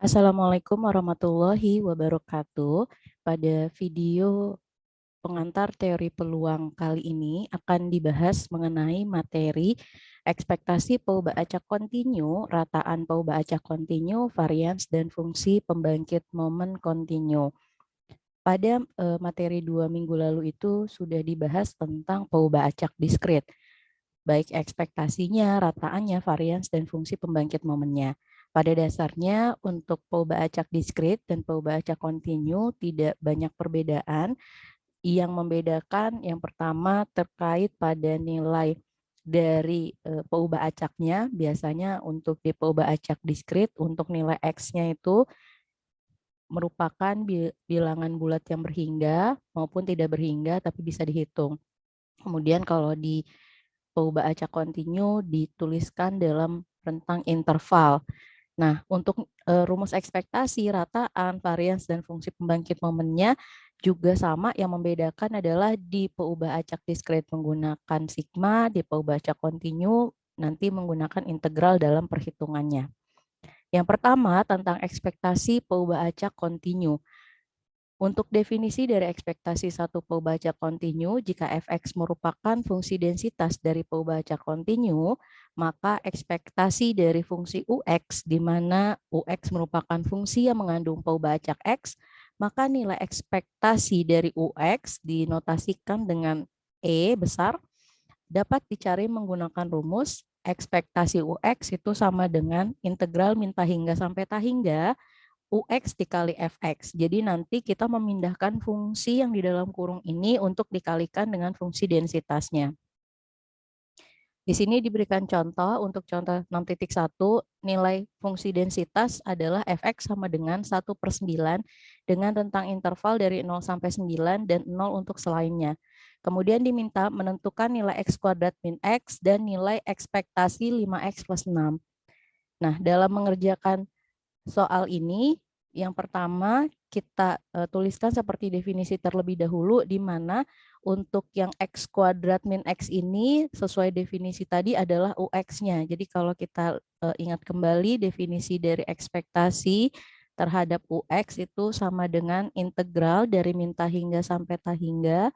Assalamualaikum warahmatullahi wabarakatuh. Pada video pengantar teori peluang kali ini akan dibahas mengenai materi ekspektasi POUBA acak kontinu, rataan POUBA acak kontinu, varians dan fungsi pembangkit momen kontinu. Pada materi 2 minggu lalu itu sudah dibahas tentang POUBA acak diskrit, baik ekspektasinya, rataannya, varians, dan fungsi pembangkit momennya. Pada dasarnya untuk POUBA acak diskrit dan POUBA acak kontinu tidak banyak perbedaan. Yang membedakan yang pertama terkait pada nilai dari POUBA acaknya. Biasanya untuk di POUBA acak diskrit untuk nilai X-nya itu merupakan bilangan bulat yang berhingga maupun tidak berhingga tapi bisa dihitung. Kemudian kalau di POUBA acak kontinu dituliskan dalam rentang interval. Nah, untuk rumus ekspektasi, rataan, varians, dan fungsi pembangkit momennya juga sama. Yang membedakan adalah di POUBA acak diskrit menggunakan sigma, di POUBA acak kontinu nanti menggunakan integral dalam perhitungannya. Yang pertama tentang ekspektasi POUBA acak kontinu. Untuk definisi dari ekspektasi satu POUBA acak kontinu, jika fx merupakan fungsi densitas dari POUBA acak kontinu, maka ekspektasi dari fungsi ux, di mana ux merupakan fungsi yang mengandung POUBA acak x, maka nilai ekspektasi dari ux dinotasikan dengan E besar, dapat dicari menggunakan rumus ekspektasi ux itu sama dengan integral min hingga sampai hingga UX dikali FX. Jadi nanti kita memindahkan fungsi yang di dalam kurung ini untuk dikalikan dengan fungsi densitasnya. Di sini diberikan contoh, untuk contoh 6.1, nilai fungsi densitas adalah Fx sama dengan 1/9 dengan rentang interval dari 0 sampai 9 dan 0 untuk selainnya. Kemudian diminta menentukan nilai X kuadrat min X dan nilai ekspektasi 5X plus 6. Nah, dalam mengerjakan soal ini, yang pertama kita tuliskan seperti definisi terlebih dahulu, di mana untuk yang X kuadrat min X ini sesuai definisi tadi adalah UX-nya. Jadi kalau kita ingat kembali definisi dari ekspektasi terhadap UX itu sama dengan integral dari min hingga sampai hingga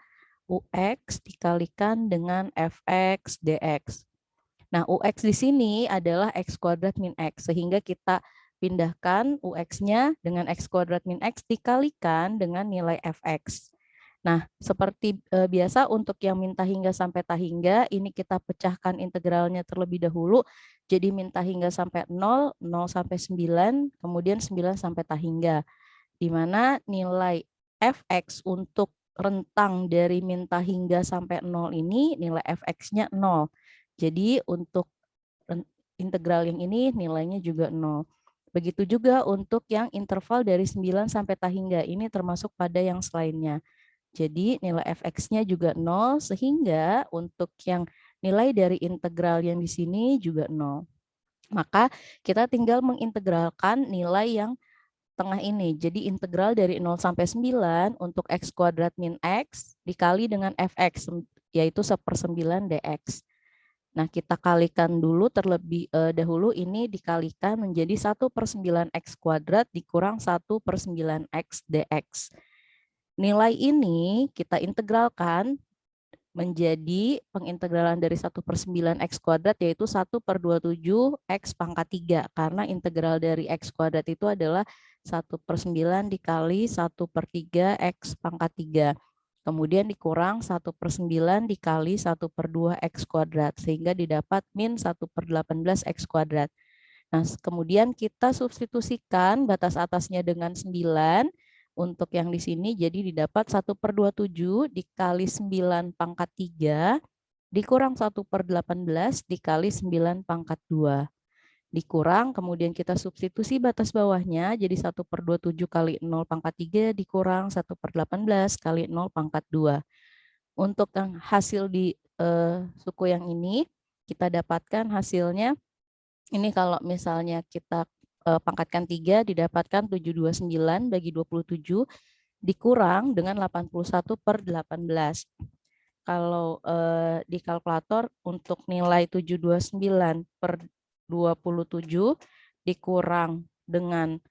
UX dikalikan dengan Fx dx. Nah, UX di sini adalah X kuadrat min X, sehingga kita pindahkan UX-nya dengan X kuadrat min X dikalikan dengan nilai Fx. Nah, seperti biasa untuk yang min hingga sampai hingga, ini kita pecahkan integralnya terlebih dahulu. Jadi min hingga sampai 0, 0 sampai 9, kemudian 9 sampai hingga. Di mana nilai Fx untuk rentang dari min hingga sampai 0 ini, nilai Fx-nya 0. Jadi untuk integral yang ini nilainya juga 0. Begitu juga untuk yang interval dari 9 sampai hingga, ini termasuk pada yang selainnya. Jadi nilai fx-nya juga 0, sehingga untuk yang nilai dari integral yang di sini juga 0. Maka kita tinggal mengintegralkan nilai yang tengah ini. Jadi integral dari 0 sampai 9 untuk x kuadrat min x dikali dengan fx, yaitu 1/9 dx. Nah, kita kalikan dulu terlebih dahulu, ini dikalikan menjadi 1/9 x kuadrat dikurang 1/9 x dx. Nilai ini kita integralkan menjadi pengintegralan dari 1/9 x kuadrat, yaitu 1/27 x pangkat 3. Karena integral dari x kuadrat itu adalah 1/9 dikali 1/3 x pangkat 3. Kemudian dikurang 1/9 dikali 1/2 x kuadrat, sehingga didapat min 1/18 x kuadrat. Nah, kemudian kita substitusikan batas atasnya dengan 9. Untuk yang di sini jadi didapat 1/27 dikali 9 pangkat 3 dikurang 1/18 dikali 9 pangkat 2. Dikurang, kemudian kita substitusi batas bawahnya, jadi 1/27 kali 0 pangkat 3 dikurang 1/18 kali 0 pangkat 2. Untuk yang hasil di suku yang ini, kita dapatkan hasilnya, ini kalau misalnya kita pangkatkan 3, didapatkan 729 bagi 27, dikurang dengan 81/18. Kalau di kalkulator untuk nilai 729/27 dikurang dengan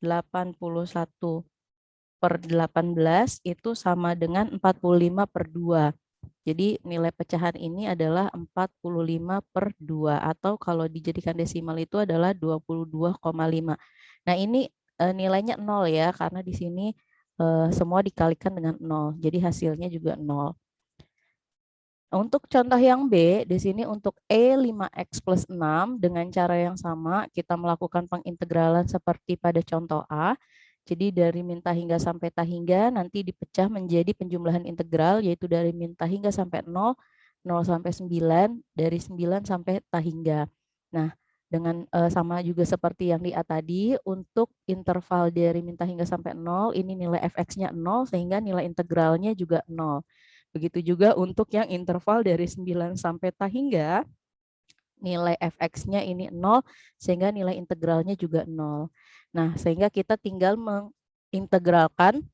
81/18 itu sama dengan 45/2. Jadi nilai pecahan ini adalah 45/2 atau kalau dijadikan desimal itu adalah 22,5. Nah, ini nilainya 0 ya, karena di sini semua dikalikan dengan 0. Jadi hasilnya juga 0. Untuk contoh yang B, di sini untuk E 5X plus 6 dengan cara yang sama, kita melakukan pengintegralan seperti pada contoh A. Jadi dari min ta hingga sampai ta hingga nanti dipecah menjadi penjumlahan integral, yaitu dari min ta hingga sampai 0, 0 sampai 9, dari 9 sampai ta hingga. Nah, dengan sama juga seperti yang di A tadi, untuk interval dari min ta hingga sampai 0, ini nilai fx-nya 0, sehingga nilai integralnya juga 0. Begitu juga untuk yang interval dari 9 sampai ta hingga, nilai fx-nya ini 0, sehingga nilai integralnya juga 0. Nah, sehingga kita tinggal mengintegralkan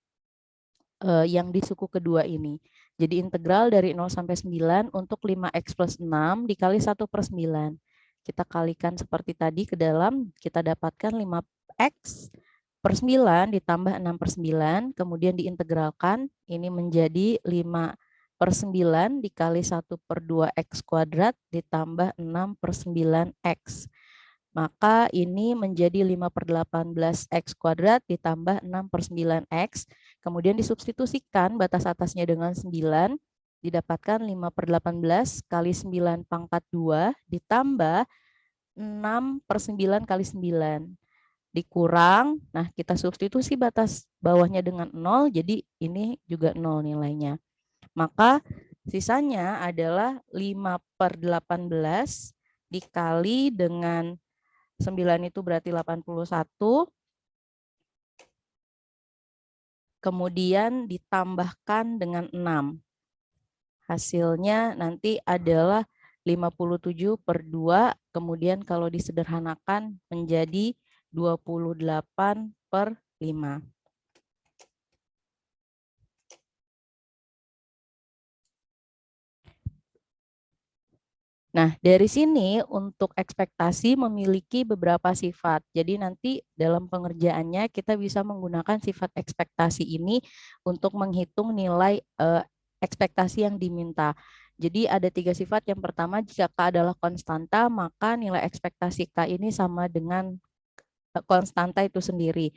yang di suku kedua ini. Jadi integral dari 0 sampai 9 untuk 5x plus 6 dikali 1/9. Kita kalikan seperti tadi ke dalam, kita dapatkan 5x per 9 ditambah 6/9, kemudian diintegralkan, ini menjadi 5/9 dikali 1/2x kuadrat ditambah 6/9x. Maka ini menjadi 5/18x kuadrat ditambah 6/9x. Kemudian disubstitusikan batas atasnya dengan 9, didapatkan 5/18 kali 9 pangkat 2 ditambah 6/9 kali 9. Dikurang, nah kita substitusi batas bawahnya dengan 0, jadi ini juga 0 nilainya. Maka sisanya adalah 5/18 dikali dengan 9 itu berarti 81, kemudian ditambahkan dengan 6. Hasilnya nanti adalah 57/2, kemudian kalau disederhanakan menjadi 28/5. Nah, dari sini untuk ekspektasi memiliki beberapa sifat. Jadi nanti dalam pengerjaannya kita bisa menggunakan sifat ekspektasi ini untuk menghitung nilai ekspektasi yang diminta. Jadi ada 3 sifat. Yang pertama, jika K adalah konstanta, maka nilai ekspektasi K ini sama dengan konstanta itu sendiri.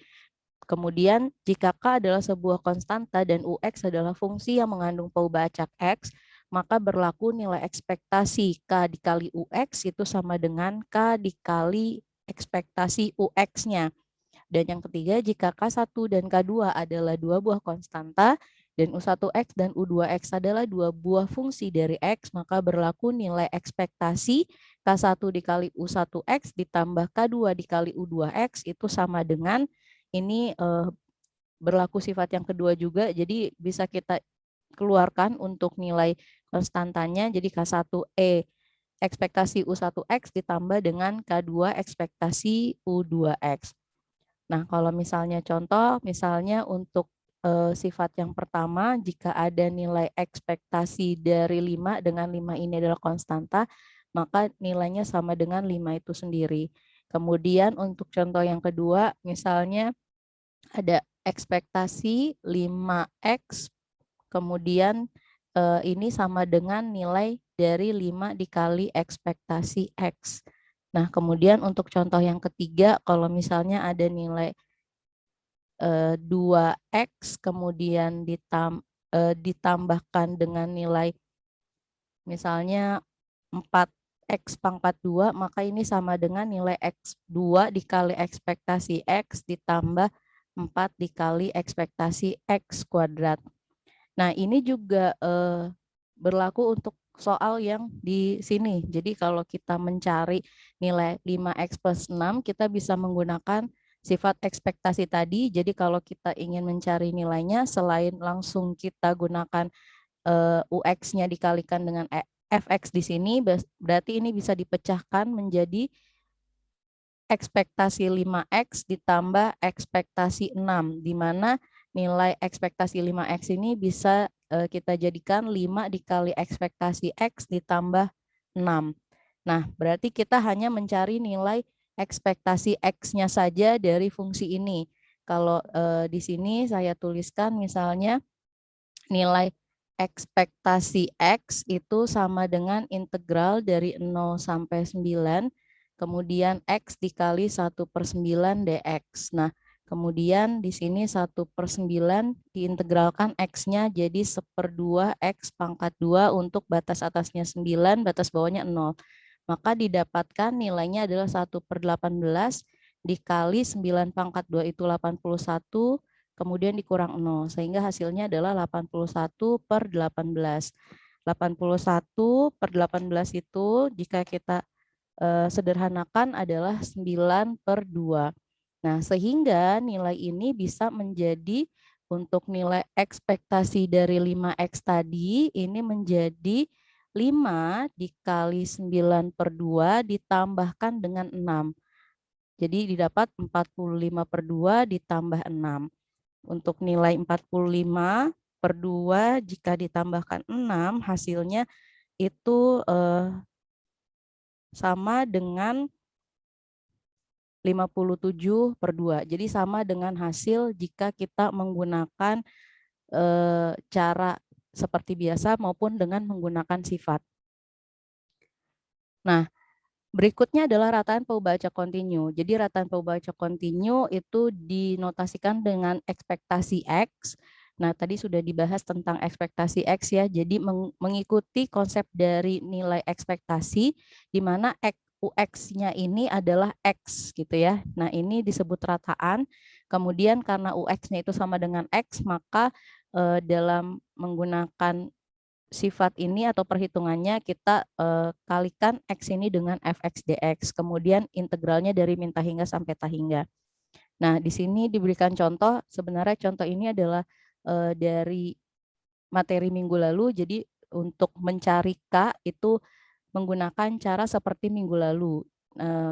Kemudian jika K adalah sebuah konstanta dan UX adalah fungsi yang mengandung perubahan acak X, maka berlaku nilai ekspektasi K dikali UX itu sama dengan K dikali ekspektasi UX-nya. Dan yang ketiga, jika K1 dan K2 adalah dua buah konstanta dan U1X dan U2X adalah dua buah fungsi dari X, maka berlaku nilai ekspektasi K1 dikali U1X ditambah K2 dikali U2X itu sama dengan ini berlaku sifat yang kedua juga, jadi bisa kita keluarkan untuk nilai konstantanya, jadi K1E ekspektasi U1X ditambah dengan K2 ekspektasi U2X. Nah, kalau misalnya contoh, misalnya untuk sifat yang pertama, jika ada nilai ekspektasi dari 5 dengan 5 ini adalah konstanta, maka nilainya sama dengan 5 itu sendiri. Kemudian untuk contoh yang kedua, misalnya ada ekspektasi 5x, kemudian ini sama dengan nilai dari 5 dikali ekspektasi x. Nah, kemudian untuk contoh yang ketiga, kalau misalnya ada nilai 2x, kemudian ditambahkan dengan nilai misalnya 4x pangkat 2, maka ini sama dengan nilai x2 dikali ekspektasi x ditambah 4 dikali ekspektasi x kuadrat. Nah, ini juga berlaku untuk soal yang di sini. Jadi kalau kita mencari nilai 5x plus 6, kita bisa menggunakan sifat ekspektasi tadi. Jadi kalau kita ingin mencari nilainya, selain langsung kita gunakan UX-nya dikalikan dengan fx di sini, berarti ini bisa dipecahkan menjadi ekspektasi 5x ditambah ekspektasi 6, di mana nilai ekspektasi 5x ini bisa kita jadikan 5 dikali ekspektasi x ditambah 6. Nah, berarti kita hanya mencari nilai ekspektasi x-nya saja dari fungsi ini. Kalau di sini saya tuliskan misalnya nilai ekspektasi X itu sama dengan integral dari 0 sampai 9, kemudian X dikali 1/9 dx. Nah, kemudian di sini 1/9 diintegralkan X-nya jadi 1/2 X pangkat 2 untuk batas atasnya 9, batas bawahnya 0. Maka didapatkan nilainya adalah 1/18 dikali 9 pangkat 2 itu 81, kemudian dikurang 0, sehingga hasilnya adalah 81/18. 81/18 itu jika kita sederhanakan adalah 9/2. Nah, sehingga nilai ini bisa menjadi untuk nilai ekspektasi dari 5X tadi, ini menjadi 5 dikali 9/2 ditambahkan dengan 6. Jadi didapat 45/2 ditambah 6. Untuk nilai 45/2 jika ditambahkan 6 hasilnya itu sama dengan 57/2. Jadi sama dengan hasil jika kita menggunakan cara seperti biasa maupun dengan menggunakan sifat. Nah, berikutnya adalah rataan pembaca kontinu. Jadi rataan pembaca kontinu itu dinotasikan dengan ekspektasi X. Nah, tadi sudah dibahas tentang ekspektasi X ya. Jadi mengikuti konsep dari nilai ekspektasi di mana UX-nya ini adalah X gitu ya. Nah, ini disebut rataan. Kemudian karena UX-nya itu sama dengan X, maka dalam menggunakan sifat ini atau perhitungannya kita kalikan X ini dengan fx dx, kemudian integralnya dari min hingga sampai hingga. Nah, di sini diberikan contoh, sebenarnya contoh ini adalah dari materi minggu lalu, jadi untuk mencari K itu menggunakan cara seperti minggu lalu.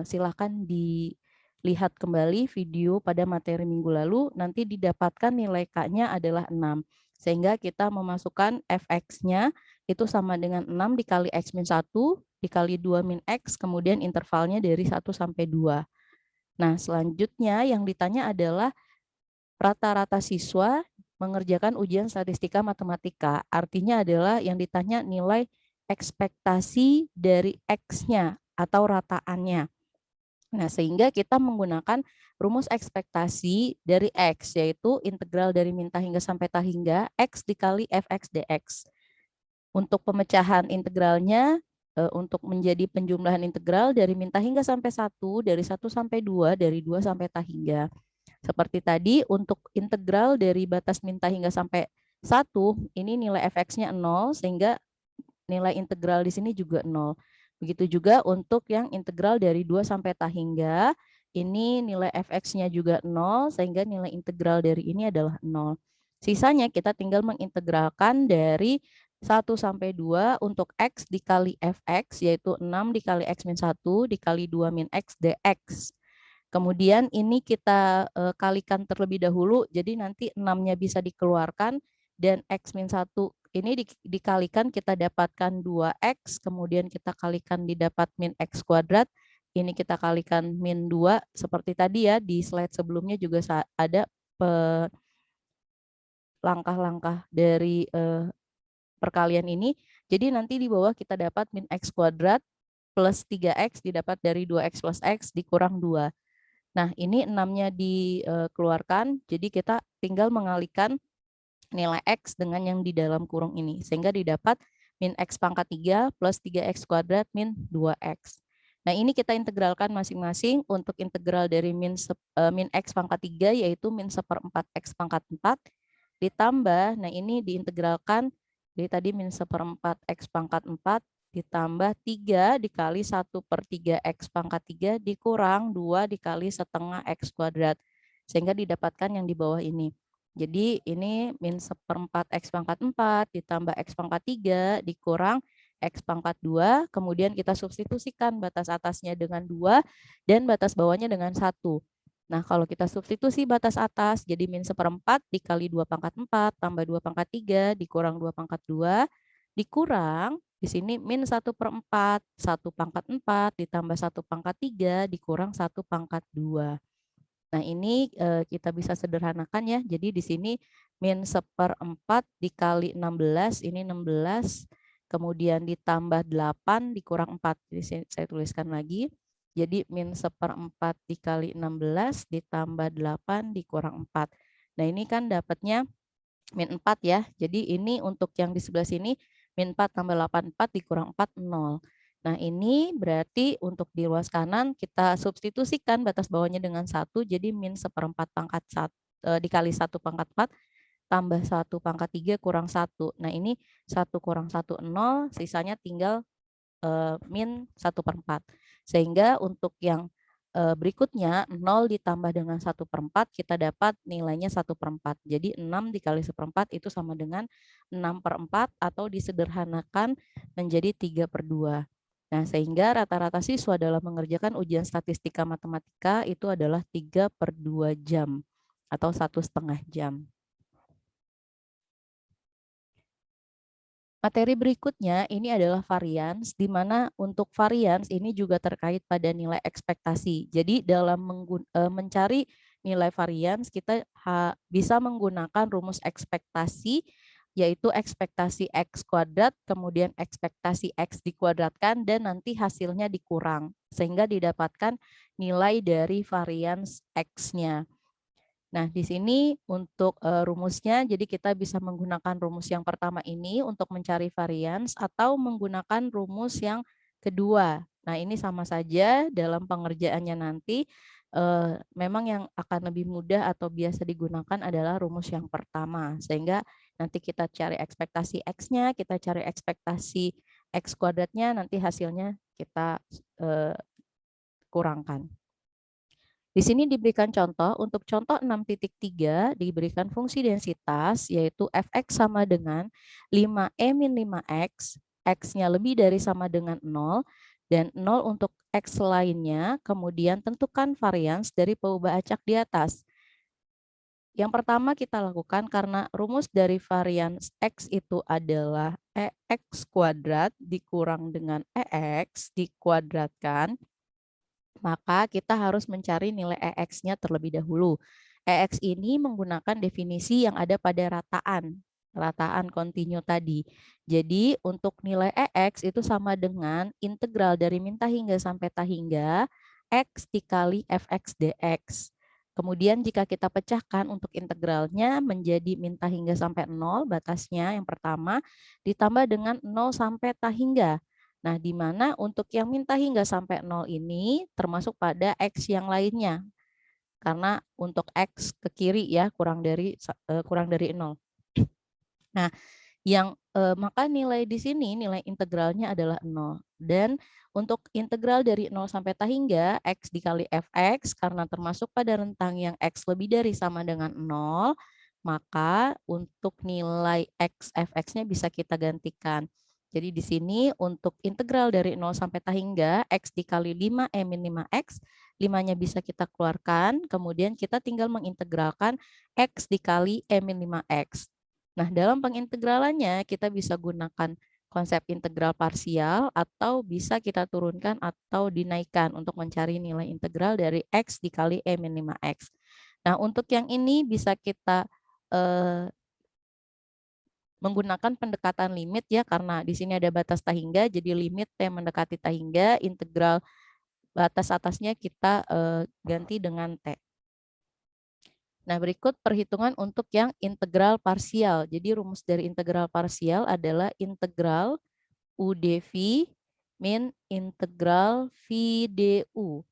Silakan dilihat kembali video pada materi minggu lalu, nanti didapatkan nilai K-nya adalah 6. Sehingga kita memasukkan fx-nya itu sama dengan 6 dikali x min 1 dikali 2 min x, kemudian intervalnya dari 1 sampai 2. Nah, selanjutnya yang ditanya adalah rata-rata siswa mengerjakan ujian statistika matematika. Artinya adalah yang ditanya nilai ekspektasi dari X-nya atau rataannya. Nah, sehingga kita menggunakan rumus ekspektasi dari X, yaitu integral dari min hingga sampai hingga X dikali fx dx. Untuk pemecahan integralnya, untuk menjadi penjumlahan integral dari min hingga sampai 1, dari 1 sampai 2, dari 2 sampai hingga. Seperti tadi, untuk integral dari batas min hingga sampai 1, ini nilai fx-nya 0, sehingga nilai integral di sini juga 0. Begitu juga untuk yang integral dari 2 sampai hingga, ini nilai fx-nya juga 0, sehingga nilai integral dari ini adalah 0. Sisanya kita tinggal mengintegralkan dari 1 sampai 2 untuk x dikali fx, yaitu 6 dikali x min 1 dikali 2 min x dx. Kemudian ini kita kalikan terlebih dahulu, jadi nanti 6-nya bisa dikeluarkan, dan x min 1 ini dikalikan kita dapatkan 2x, kemudian kita kalikan didapat min x kuadrat, ini kita kalikan min 2, seperti tadi ya, di slide sebelumnya juga ada langkah-langkah dari perkalian ini. Jadi nanti di bawah kita dapat min x kuadrat plus 3x didapat dari 2x plus x dikurang 2. Nah, ini 6-nya dikeluarkan, jadi kita tinggal mengalihkan nilai X dengan yang di dalam kurung ini. Sehingga didapat min X pangkat 3 plus 3X kuadrat min 2X. Nah, ini kita integralkan masing-masing. Untuk integral dari min X pangkat 3 yaitu min 1/4 X pangkat 4 ditambah, nah ini diintegralkan, jadi tadi min 1/4 X pangkat 4 ditambah 3 dikali 1/3 X pangkat 3 dikurang 2 dikali setengah X kuadrat. Sehingga didapatkan yang di bawah ini. Jadi ini min 1/4 X pangkat 4 ditambah X pangkat 3 dikurang X pangkat 2. Kemudian kita substitusikan batas atasnya dengan 2 dan batas bawahnya dengan 1. Nah, kalau kita substitusi batas atas jadi min 1/4 dikali 2 pangkat 4 tambah 2 pangkat 3 dikurang 2 pangkat 2 dikurang di sini min 1/4, 1 pangkat 4 ditambah 1 pangkat 3 dikurang 1 pangkat 2. Nah, ini kita bisa sederhanakan ya. Jadi di sini min 1/4 dikali 16, ini 16, kemudian ditambah 8 dikurang 4. Jadi saya tuliskan lagi. Jadi min 1/4 dikali 16 ditambah 8 dikurang 4. Nah, ini kan dapatnya min 4 ya. Jadi ini untuk yang di sebelah sini min 4 tambah 8, 4 dikurang 4, 0. Nah, ini berarti untuk di ruas kanan kita substitusikan batas bawahnya dengan 1, jadi min 1/4 pangkat 1 dikali 1 pangkat 4 tambah 1 pangkat 3 kurang 1. Nah, ini 1 kurang 1, 0, sisanya tinggal min 1/4. Sehingga untuk yang berikutnya 0 ditambah dengan 1/4 kita dapat nilainya 1/4. Jadi 6 dikali 1/4 itu sama dengan 6/4 atau disederhanakan menjadi 3/2. Nah, sehingga rata-rata siswa dalam mengerjakan ujian statistika matematika itu adalah 3/2 jam atau 1,5 jam. Materi berikutnya ini adalah varians, di mana untuk varians ini juga terkait pada nilai ekspektasi. Jadi dalam mencari nilai varians kita bisa menggunakan rumus ekspektasi, yaitu ekspektasi X kuadrat, kemudian ekspektasi X dikuadratkan, dan nanti hasilnya dikurang, sehingga didapatkan nilai dari varians X-nya. Nah, di sini untuk rumusnya, jadi kita bisa menggunakan rumus yang pertama ini untuk mencari varians atau menggunakan rumus yang kedua. Nah, ini sama saja dalam pengerjaannya nanti. Memang yang akan lebih mudah atau biasa digunakan adalah rumus yang pertama. Sehingga nanti kita cari ekspektasi X-nya, kita cari ekspektasi X kuadratnya, nanti hasilnya kita kurangkan. Di sini diberikan contoh, untuk contoh 6.3 diberikan fungsi densitas, yaitu fx sama dengan 5e min 5x, x-nya lebih dari sama dengan 0, dan 0 untuk x lainnya, kemudian tentukan varians dari peubah acak di atas. Yang pertama kita lakukan karena rumus dari varians x itu adalah ex kuadrat dikurang dengan ex dikuadratkan, maka kita harus mencari nilai EX-nya terlebih dahulu. EX ini menggunakan definisi yang ada pada rataan kontinu tadi. Jadi untuk nilai EX itu sama dengan integral dari min hingga sampai hingga X dikali fx dx. Kemudian jika kita pecahkan untuk integralnya menjadi min hingga sampai 0, batasnya yang pertama, ditambah dengan 0 sampai hingga. Nah, di mana untuk yang minta hingga sampai 0 ini termasuk pada X yang lainnya. Karena untuk X ke kiri ya kurang dari 0. Nah, maka nilai di sini nilai integralnya adalah 0. Dan untuk integral dari 0 sampai hingga X dikali fx karena termasuk pada rentang yang X lebih dari sama dengan 0, maka untuk nilai X fx-nya bisa kita gantikan. Jadi di sini untuk integral dari 0 sampai hingga X dikali 5e min 5x, 5-nya bisa kita keluarkan, kemudian kita tinggal mengintegralkan X dikali e min 5x. Nah, dalam pengintegralannya kita bisa gunakan konsep integral parsial atau bisa kita turunkan atau dinaikkan untuk mencari nilai integral dari X dikali e min 5x. Nah, untuk yang ini bisa kita menggunakan pendekatan limit ya, karena di sini ada batas hingga, jadi limit T mendekati hingga, integral batas atasnya kita ganti dengan T. Nah, berikut perhitungan untuk yang integral parsial. Jadi rumus dari integral parsial adalah integral U dV min integral V du.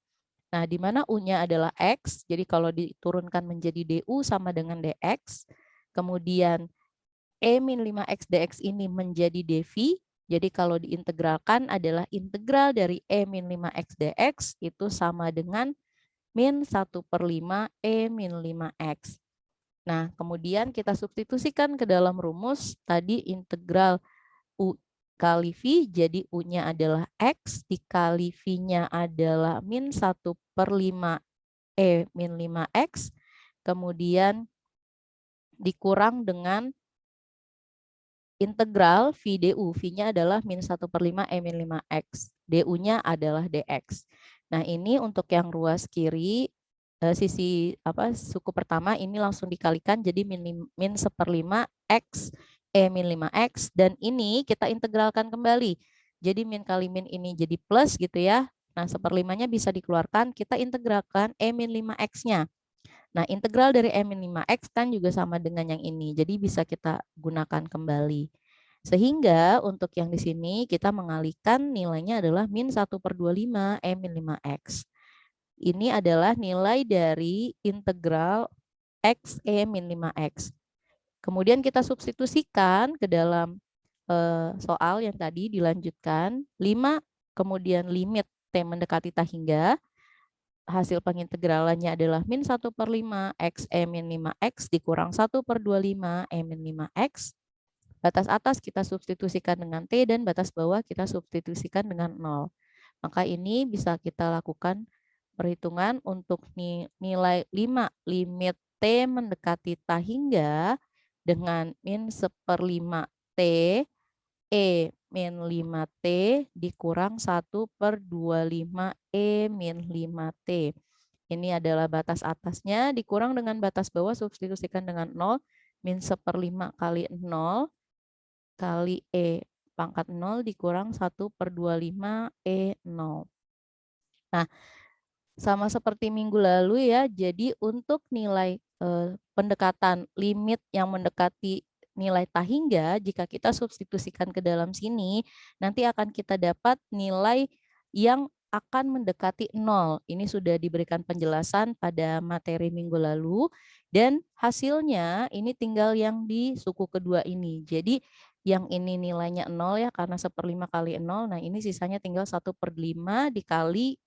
Nah, di mana U-nya adalah X, jadi kalau diturunkan menjadi du sama dengan dx, kemudian E min 5x dx ini menjadi dv, jadi kalau diintegralkan adalah integral dari E min 5x dx itu sama dengan min 1/5 E min 5x. Nah, kemudian kita substitusikan ke dalam rumus, tadi integral U kali V, jadi U-nya adalah X, dikali V-nya adalah min 1/5 E min 5x, kemudian dikurang dengan integral V du, V-nya adalah min 1/5 E min 5x, du-nya adalah dx. Nah, ini untuk yang ruas kiri sisi suku pertama ini langsung dikalikan jadi min 1/5 X, min 5X, dan ini kita integralkan kembali. Jadi min kali min ini jadi plus gitu ya. Nah, 1/5-nya bisa dikeluarkan, kita integralkan min 5X-nya. Nah, integral dari min 5X kan juga sama dengan yang ini. Jadi bisa kita gunakan kembali. Sehingga untuk yang di sini kita mengalihkan nilainya adalah min 1/25 min 5X. Ini adalah nilai dari integral X min 5X. Kemudian kita substitusikan ke dalam soal yang tadi dilanjutkan. 5, kemudian limit T mendekati tak hingga. Hasil pengintegralannya adalah min 1/5 X min 5X dikurang 1/25 min 5X. Batas atas kita substitusikan dengan T dan batas bawah kita substitusikan dengan 0. Maka ini bisa kita lakukan perhitungan untuk nilai 5 limit T mendekati tak hingga dengan min 1/5 T min 5T dikurang 1/25 min 5T. Ini adalah batas atasnya dikurang dengan batas bawah, substitusikan dengan 0, min 1/5 kali 0 kali pangkat 0 dikurang 1/25 0. Nah, sama seperti minggu lalu ya, jadi untuk nilai pendekatan limit yang mendekati nilai tak hingga, jika kita substitusikan ke dalam sini, nanti akan kita dapat nilai yang akan mendekati 0. Ini sudah diberikan penjelasan pada materi minggu lalu, dan hasilnya ini tinggal yang di suku kedua ini. Jadi yang ini nilainya 0 ya, karena 1/5 kali 0, nah ini sisanya tinggal 1/5 dikali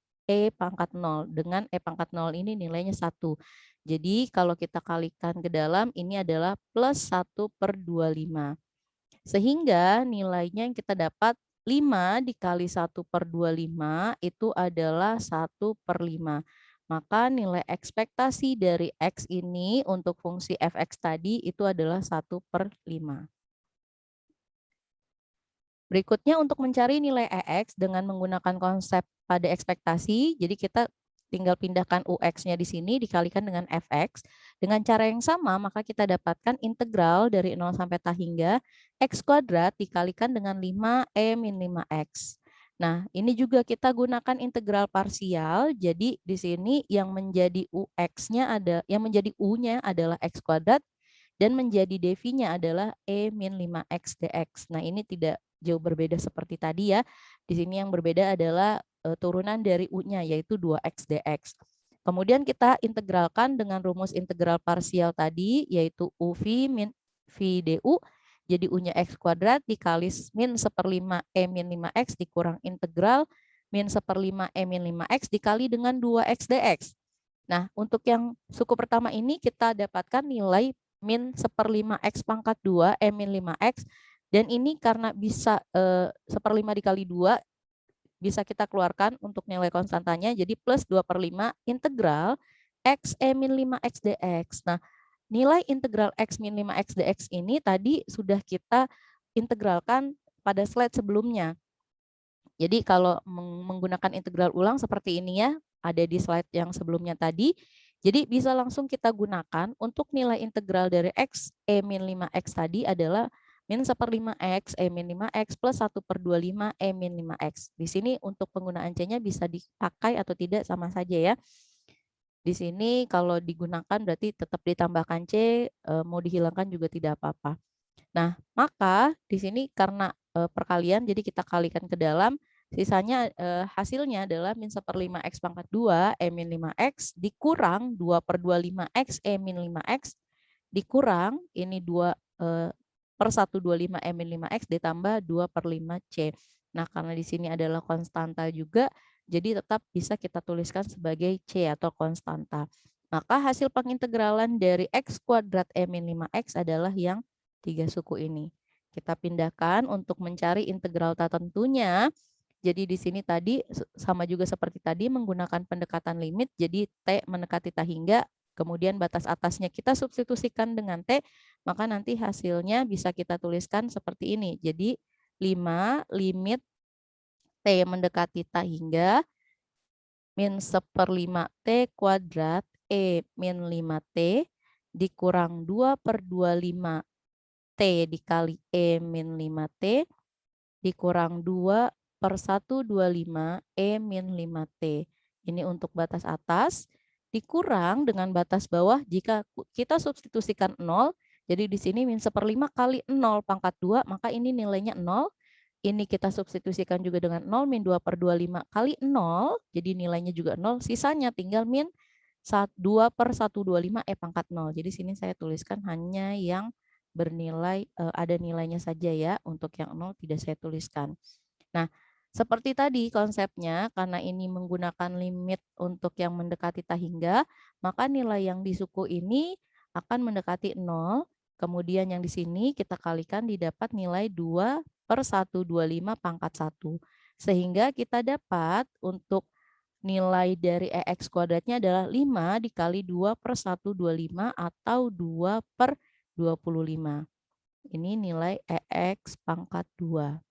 pangkat 0. Dengan pangkat 0 ini nilainya 1. Jadi kalau kita kalikan ke dalam, ini adalah plus 1/25. Sehingga nilainya yang kita dapat 5 dikali 1/25 itu adalah 1/5. Maka nilai ekspektasi dari X ini untuk fungsi fx tadi itu adalah 1/5. Berikutnya untuk mencari nilai EX dengan menggunakan konsep pada ekspektasi, jadi kita tinggal pindahkan UX-nya di sini dikalikan dengan FX. Dengan cara yang sama, maka kita dapatkan integral dari 0 sampai tak hingga X kuadrat dikalikan dengan 5 min 5X. Nah, ini juga kita gunakan integral parsial, jadi di sini yang menjadi UX-nya ada, yang menjadi U-nya adalah X kuadrat, dan menjadi devinya adalah min 5X dx. Nah, ini tidak jauh berbeda seperti tadi ya. Di sini yang berbeda adalah turunan dari U-nya yaitu 2X dx. Kemudian kita integralkan dengan rumus integral parsial tadi yaitu UV min V du. Jadi U-nya X kuadrat dikali min 1/5 min 5X dikurang integral min 1/5 min 5X dikali dengan 2X dx. Nah, untuk yang suku pertama ini kita dapatkan nilai min 1/5 X pangkat 2 min 5X. Dan ini karena bisa 1/5 dikali 2, bisa kita keluarkan untuk nilai konstantanya, jadi plus 2/5 integral X min 5X dx. Nah, nilai integral X min 5X dx ini tadi sudah kita integralkan pada slide sebelumnya. Jadi kalau menggunakan integral ulang seperti ini ya, ada di slide yang sebelumnya tadi, jadi bisa langsung kita gunakan untuk nilai integral dari X min 5X tadi adalah min 1/5 X min 5X plus 1/25 min 5X. Di sini untuk penggunaan C-nya bisa dipakai atau tidak sama saja ya. Di sini kalau digunakan berarti tetap ditambahkan C, mau dihilangkan juga tidak apa-apa. Nah, maka di sini karena perkalian jadi kita kalikan ke dalam, sisanya hasilnya adalah min 1/5 X pangkat 2 min 5X dikurang 2/25 X min 5X dikurang ini 2/125 min 5X ditambah 2/5 C. Nah, karena di sini adalah konstanta juga, jadi tetap bisa kita tuliskan sebagai C atau konstanta. Maka hasil pengintegralan dari X kuadrat min 5X adalah yang 3 suku ini. Kita pindahkan untuk mencari integral tak tentunya. Jadi di sini tadi sama juga seperti tadi menggunakan pendekatan limit. Jadi T mendekati tak hingga, kemudian batas atasnya kita substitusikan dengan T, maka nanti hasilnya bisa kita tuliskan seperti ini. Jadi 5 limit T mendekati tak hingga min 1/5 T kuadrat E min 5T dikurang 2/25 T dikali E min 5T dikurang 2/125 E min 5T. Ini untuk batas atas dikurang dengan batas bawah jika kita substitusikan 0. Jadi di sini min 1/5 kali 0 pangkat 2, maka ini nilainya 0. Ini kita substitusikan juga dengan 0, min 2/25 kali 0, jadi nilainya juga 0. Sisanya tinggal min 2/125 E pangkat 0. Jadi sini saya tuliskan hanya yang bernilai, ada nilainya saja ya. Untuk yang 0 tidak saya tuliskan. Nah, seperti tadi konsepnya, karena ini menggunakan limit untuk yang mendekati tak hingga, maka nilai yang di suku ini akan mendekati 0. Kemudian yang di sini kita kalikan didapat nilai 2/125 pangkat 1. Sehingga kita dapat untuk nilai dari EX kuadratnya adalah 5 dikali 2/125 atau 2/25. Ini nilai EX pangkat 2.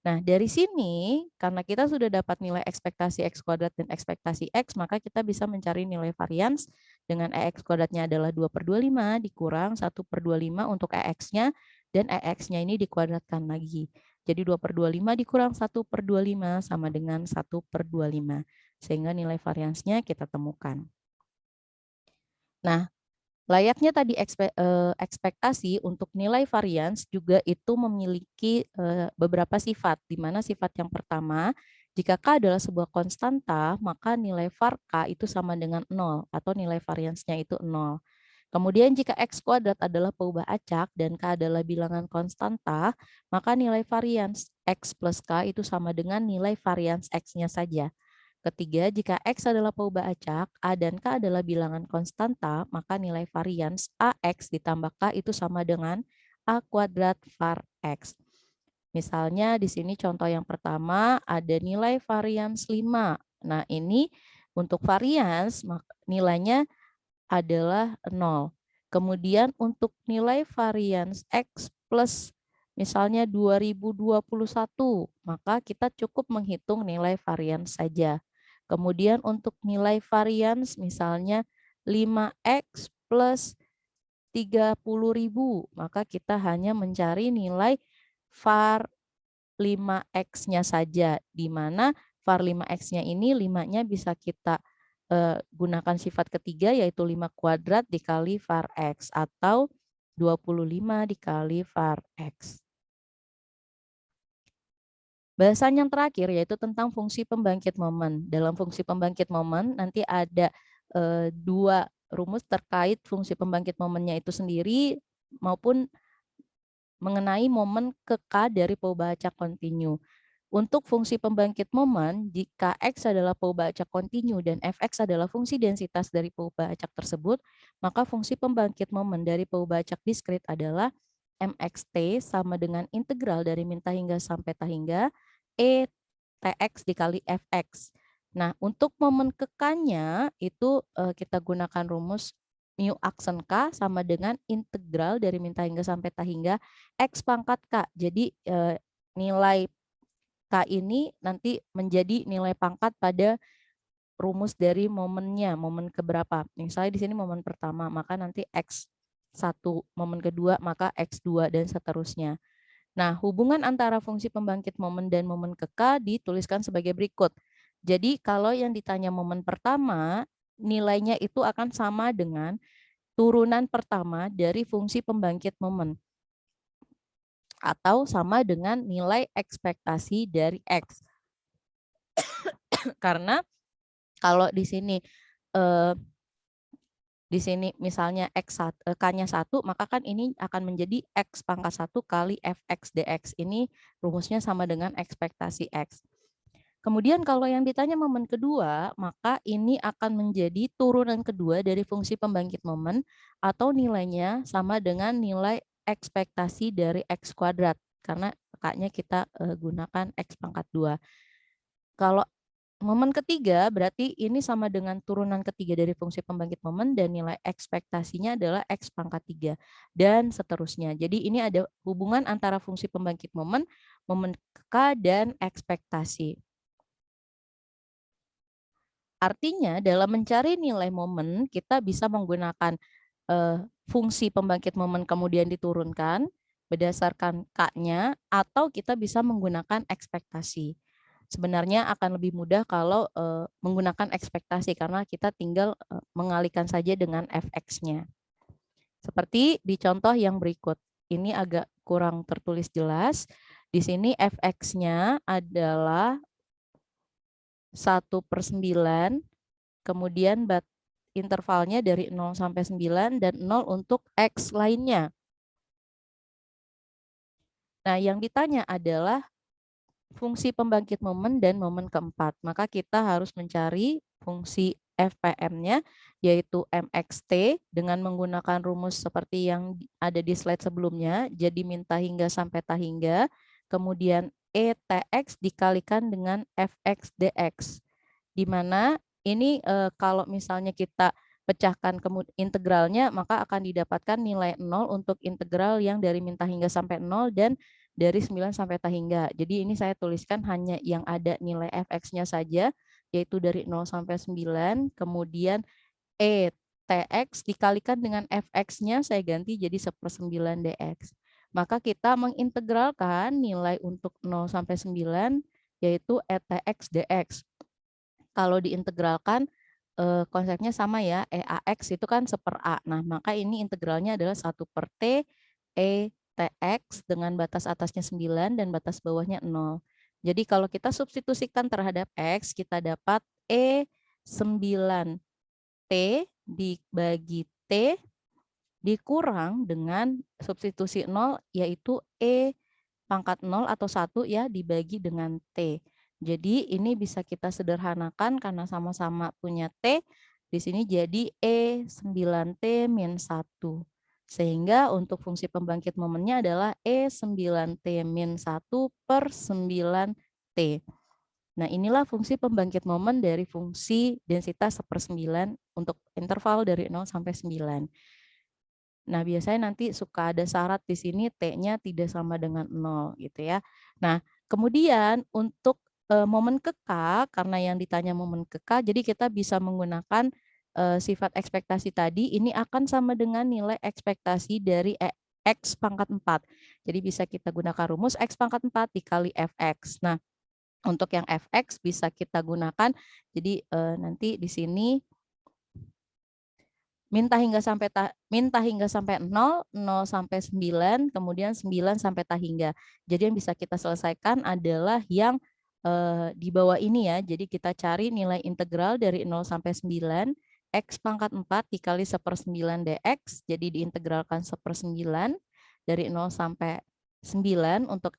Nah, dari sini, karena kita sudah dapat nilai ekspektasi X kuadrat dan ekspektasi X, maka kita bisa mencari nilai varians dengan EX kuadratnya adalah 2/25 dikurang 1/25 untuk EX-nya, dan EX-nya ini dikuadratkan lagi. Jadi 2/25 dikurang 1/25 sama dengan 1/25. Sehingga nilai variansnya kita temukan. Nah, layaknya tadi ekspektasi untuk nilai varians juga itu memiliki beberapa sifat, di mana sifat yang pertama, jika K adalah sebuah konstanta, maka nilai var K itu sama dengan 0 atau nilai variansnya itu 0. Kemudian jika X kuadrat adalah peubah acak dan K adalah bilangan konstanta, maka nilai varians X plus K itu sama dengan nilai varians X-nya saja. Ketiga, jika X adalah peubah acak, A dan K adalah bilangan konstanta, maka nilai varians AX ditambah K itu sama dengan A kuadrat var X. Misalnya di sini contoh yang pertama ada nilai varians 5. Nah ini untuk varians nilainya adalah 0. Kemudian untuk nilai varians X plus misalnya 2021, maka kita cukup menghitung nilai varians saja. Kemudian untuk nilai varians misalnya 5X plus 30.000, maka kita hanya mencari nilai var 5X-nya saja, di mana var 5X-nya ini 5-nya bisa kita gunakan sifat ketiga yaitu 5 kuadrat dikali var X atau 25 dikali var X. Bahasan yang terakhir yaitu tentang fungsi pembangkit momen. Dalam fungsi pembangkit momen nanti ada dua rumus terkait fungsi pembangkit momennya itu sendiri maupun mengenai momen ke K dari peubah acak kontinu. Untuk fungsi pembangkit momen, jika X adalah peubah acak kontinu dan Fx adalah fungsi densitas dari peubah acak tersebut, maka fungsi pembangkit momen dari peubah acak diskrit adalah mxt sama dengan integral dari min tak hingga sampai tak hingga E Tx dikali Fx. Nah, untuk momen ke K-nya itu kita gunakan rumus mu aksen K sama dengan integral dari min tak hingga sampai tak hingga X pangkat K. Jadi nilai K ini nanti menjadi nilai pangkat pada rumus dari momennya, momen keberapa. Misalnya di sini momen pertama, maka nanti X1, momen kedua, maka X2, dan seterusnya. Nah, hubungan antara fungsi pembangkit momen dan momen ke K dituliskan sebagai berikut. Jadi, kalau yang ditanya momen pertama, nilainya itu akan sama dengan turunan pertama dari fungsi pembangkit momen. Atau sama dengan nilai ekspektasi dari X. Karena kalau di sini misalnya K-nya 1, maka kan ini akan menjadi X pangkat 1 kali Fx dx. Ini rumusnya sama dengan ekspektasi X. Kemudian kalau yang ditanya momen kedua, maka ini akan menjadi turunan kedua dari fungsi pembangkit momen atau nilainya sama dengan nilai ekspektasi dari X kuadrat. Karena K-nya kita gunakan X pangkat 2. Kalau momen ketiga berarti ini sama dengan turunan ketiga dari fungsi pembangkit momen dan nilai ekspektasinya adalah X pangkat 3 dan seterusnya. Jadi ini ada hubungan antara fungsi pembangkit momen K dan ekspektasi. Artinya dalam mencari nilai momen, kita bisa menggunakan fungsi pembangkit momen kemudian diturunkan berdasarkan K-nya, atau kita bisa menggunakan ekspektasi. Sebenarnya akan lebih mudah kalau menggunakan ekspektasi karena kita tinggal mengalihkan saja dengan fx-nya. Seperti di contoh yang berikut. Ini agak kurang tertulis jelas. Di sini fx-nya adalah 1/9, kemudian intervalnya dari 0 sampai 9 dan 0 untuk X lainnya. Nah, yang ditanya adalah fungsi pembangkit momen dan momen keempat. Maka kita harus mencari fungsi FPM-nya, yaitu MXT, dengan menggunakan rumus seperti yang ada di slide sebelumnya, jadi min tahingga sampai tahingga, kemudian ETX dikalikan dengan FX DX, di mana ini kalau misalnya kita pecahkan integralnya, maka akan didapatkan nilai 0 untuk integral yang dari min tahingga sampai 0 dan dari 9 sampai tahingga. Jadi ini saya tuliskan hanya yang ada nilai fx-nya saja, yaitu dari 0 sampai 9, kemudian ETX dikalikan dengan fx-nya saya ganti jadi 1/9 dx. Maka kita mengintegralkan nilai untuk 0 sampai 9, yaitu ETX dx. Kalau diintegralkan konsepnya sama ya, EAX itu kan 1/A. Nah, maka ini integralnya adalah 1/T ETX dengan batas atasnya 9 dan batas bawahnya 0. Jadi kalau kita substitusikan terhadap X, kita dapat E9T dibagi T dikurang dengan substitusi 0, yaitu E pangkat 0 atau 1 ya dibagi dengan T. Jadi ini bisa kita sederhanakan karena sama-sama punya T. Di sini jadi E9T min 1. Sehingga untuk fungsi pembangkit momennya adalah E9T min 1/9T. Nah, inilah fungsi pembangkit momen dari fungsi densitas 1/9 untuk interval dari 0 sampai 9. Nah, biasanya nanti suka ada syarat di sini T-nya tidak sama dengan 0 gitu ya. Nah, kemudian untuk momen ke K, karena yang ditanya momen ke K, jadi kita bisa menggunakan sifat ekspektasi tadi, ini akan sama dengan nilai ekspektasi dari X pangkat 4. Jadi bisa kita gunakan rumus X pangkat 4 dikali Fx. Nah, untuk yang Fx bisa kita gunakan, jadi nanti di sini minta hingga sampai 0, 0 sampai 9, kemudian 9 sampai tahingga. Jadi yang bisa kita selesaikan adalah yang di bawah ini ya. Jadi kita cari nilai integral dari 0 sampai 9, X pangkat 4 dikali 1/9 dx, jadi diintegralkan 1/9 dari 0 sampai 9 untuk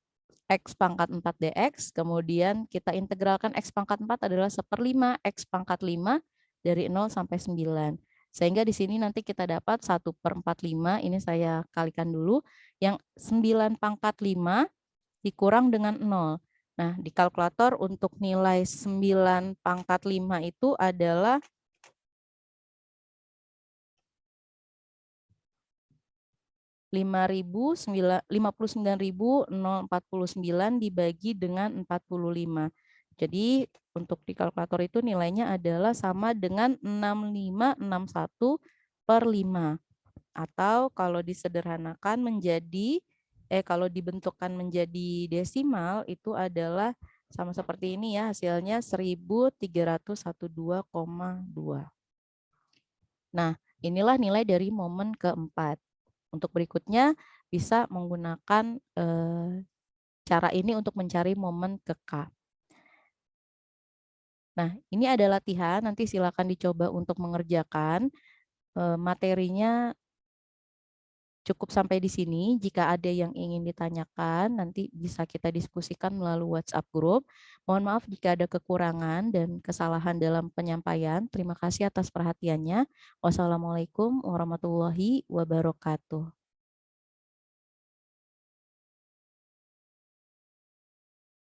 X pangkat 4 dx, kemudian kita integralkan X pangkat 4 adalah 1/5 X pangkat 5 dari 0 sampai 9. Sehingga di sini nanti kita dapat 1/45, ini saya kalikan dulu, yang 9 pangkat 5 dikurang dengan 0. Nah, di kalkulator untuk nilai 9 pangkat 5 itu adalah 59.049 dibagi dengan 45. Jadi untuk di kalkulator itu nilainya adalah sama dengan 6561/5. Atau kalau disederhanakan menjadi, kalau dibentukkan menjadi desimal itu adalah sama seperti ini ya, hasilnya 1312,2. Nah, inilah nilai dari momen keempat. Untuk berikutnya bisa menggunakan cara ini untuk mencari momen ke K. Nah, ini ada latihan, nanti silakan dicoba untuk mengerjakan. Materinya cukup sampai di sini. Jika ada yang ingin ditanyakan, nanti bisa kita diskusikan melalui WhatsApp group. Mohon maaf jika ada kekurangan dan kesalahan dalam penyampaian. Terima kasih atas perhatiannya. Wassalamualaikum warahmatullahi wabarakatuh.